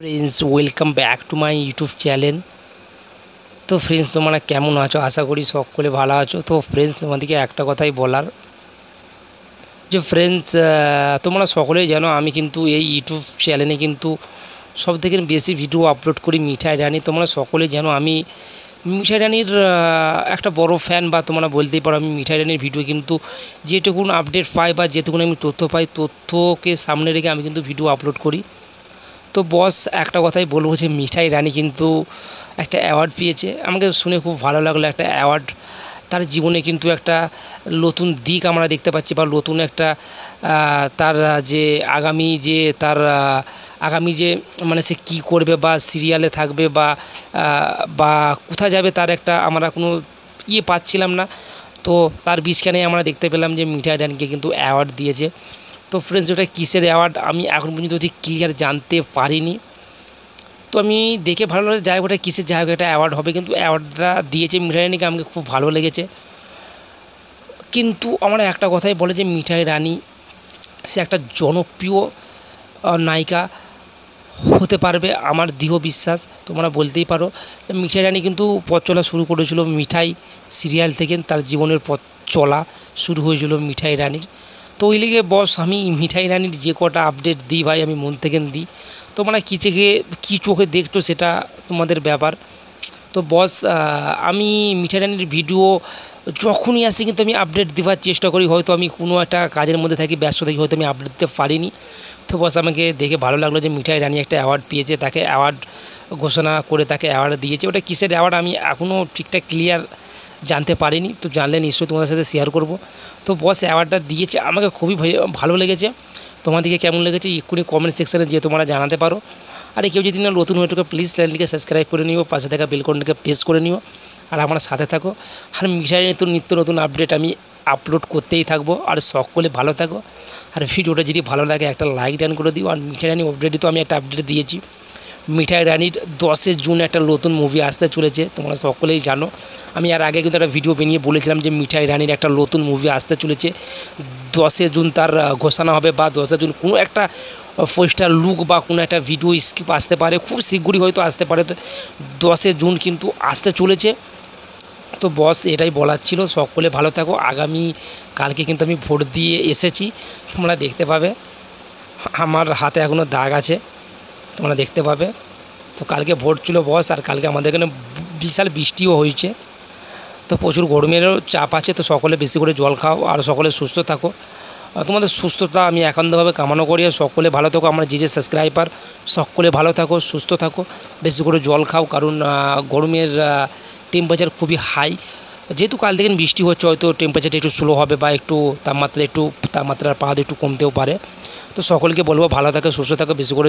Friends welcome back to my YouTube channel. तो friends तुम्हारा केमन आछो आशा करी सकले भालो आछो। तो फ्रेंड्स तुम्हादेरके एकटा कथाई बोलार जो फ्रेंड्स তোমরা সকলেই জানো আমি কিন্তু এই ইউটিউব চ্যানেলে কিন্তু সবথেকে বেশি ভিডিও আপলোড করি মিঠাই রানী। তোমরা সকলেই জানো আমি মিঠাই রানীর একটা বড় ফ্যান বা তোমরা বলতেই পারো। আমি মিঠাই রানীর ভিডিও কিন্তু যেটুকুন আপডেট পাই বা যেটুকুন আমি তথ্য পাই তথ্যকে সামনে রেখে আমি কিন্তু ভিডিও আপলোড করি। তো বস একটা কথাই বলবো যে মিঠাই রানী কিন্তু একটা অ্যাওয়ার্ড পেয়েছে, আমাকে শুনে খুব ভালো লাগলো। একটা অ্যাওয়ার্ড তার জীবনে কিন্তু একটা নতুন দিক আমরা দেখতে পাচ্ছি বা নতুন একটা তার যে আগামী যে মানে সে কী করবে বা সিরিয়ালে থাকবে বা কোথায় যাবে তার একটা আমরা কোনো পাচ্ছিলাম না। তো তার বীজখানে আমরা দেখতে পেলাম যে মিঠাই রানীকে কিন্তু অ্যাওয়ার্ড দিয়েছে। তো ফ্রেন্ডস ওটা কিসের অ্যাওয়ার্ড আমি এখন পর্যন্ত ঠিক ক্লিয়ার জানতে পারিনি। তো আমি দেখে ভালো লাগে, যাই হোক ওটা কিসের, যাই হোক একটা অ্যাওয়ার্ড হবে। কিন্তু অ্যাওয়ার্ডটা দিয়েছে মিঠাই রানীকে, আমাকে খুব ভালো লেগেছে। কিন্তু আমার একটা কথাই বলে যে মিঠাই রানী সে একটা জনপ্রিয় নায়িকা হতে পারবে, আমার দৃঢ় বিশ্বাস। তোমরা বলতেই পারো মিঠাই রানী কিন্তু পথ চলা শুরু করেছিল মিঠাই সিরিয়াল থেকে, তার জীবনের পথ চলা শুরু হয়েছিল মিঠাই রানীর। তো ওই লিগে বস আমি মিঠাই রানীর যে কটা আপডেট দিই ভাই আমি মন থেকে দিই। তোমরা কী চোখে দেখছো সেটা তোমাদের ব্যাপার। তো বস আমি মিঠাই রানীর ভিডিও যখনই আসি কিন্তু আমি আপডেট দেওয়ার চেষ্টা করি। হয়তো আমি কোনো একটা কাজের মধ্যে থাকি, ব্যস্ত থাকি, হয়তো আমি আপডেট দিতে পারিনি। তো বস আমাকে দেখে ভালো লাগলো যে মিঠাই রানী একটা অ্যাওয়ার্ড পেয়েছে, তাকে অ্যাওয়ার্ড ঘোষণা করে তাকে অ্যাওয়ার্ড দিয়েছে। ওটা কিসের অ্যাওয়ার্ড আমি এখনও ঠিকঠাক ক্লিয়ার জানতে পারিনি, তো জানলে নিশ্চয়ই তোমাদের সাথে শেয়ার করব। তো বস অ্যাওয়ার্ডটা দিয়েছে, আমাকে খুবই ভালো লেগেছে। তোমাদেরকে কেমন লেগেছে এক্ষুনি কমেন্ট সেকশানে যে তোমরা জানাতে পারো। আর কেউ যদি না নতুন হয়ে থাকে প্লিজ চ্যানেলটিকে সাবস্ক্রাইব করে নিও, পাশে থাকা বেলকনটাকে প্রেস করে নিও, আর আমার সাথে থাকো। আর মিঠাই রানীর তো নিত্য নতুন আপডেট আমি আপলোড করতেই থাকবো। আর সকলে ভালো থাকো, আর ভিডিওটা যদি ভালো লাগে একটা লাইক ডান করে দিও। আর মিঠাই রানী অলরেডি তো আমি একটা আপডেট দিয়েছি, মিঠাই রানীর 10 জুন একটা নতুন মুভি আসতে চলেছে, তোমরা সকলেই জানো। আমি আর আগে কিন্তু একটা ভিডিও বানিয়ে বলেছিলাম যে মিঠাই রানীর একটা নতুন মুভি আসতে চলেছে। 10 জুন তার ঘোষণা হবে বা 10 জুন কোনো একটা পোস্টার লুক বা কোনো একটা ভিডিও স্ক্রিপ্ট আসতে পারে, খুব শীঘ্রই হয়তো আসতে পারে। 10 জুন কিন্তু আসতে চলেছে। তো বস এটাই বলার ছিল, সকলে ভালো থাকো। কালকে কিন্তু আমি ভোট দিয়ে এসেছি, তোমরা দেখতে পাবে আমার হাতে এখনও দাগ আছে, তোমরা দেখতে পাবে। তো কালকে ভোট ছিল বস, আর কালকে আমাদের এখানে বিশাল বৃষ্টিও হয়েছে। তো প্রচুর গরমেরও চাপ আছে। তো সকলে বেশি করে জল খাও আর সকলে সুস্থ থাকো। তোমাদের সুস্থতা আমি একান্তভাবে কামনা করি। আর সকলে ভালো থাকো, আমার যে সাবস্ক্রাইবার সকলে ভালো থাকো, সুস্থ থাকো, বেশি করে জল খাও। কারণ গরমের টেম্পারেচার খুবই হাই, যেহেতু কাল থেকে বৃষ্টি হচ্ছে হয়তো টেম্পারেচারটা একটু স্লো হবে বা তাপমাত্রার পাহাড় একটু কমতেও পারে। তো সকলকে বলবো ভালো থাকে, সুস্থ থাকো, বেশি করে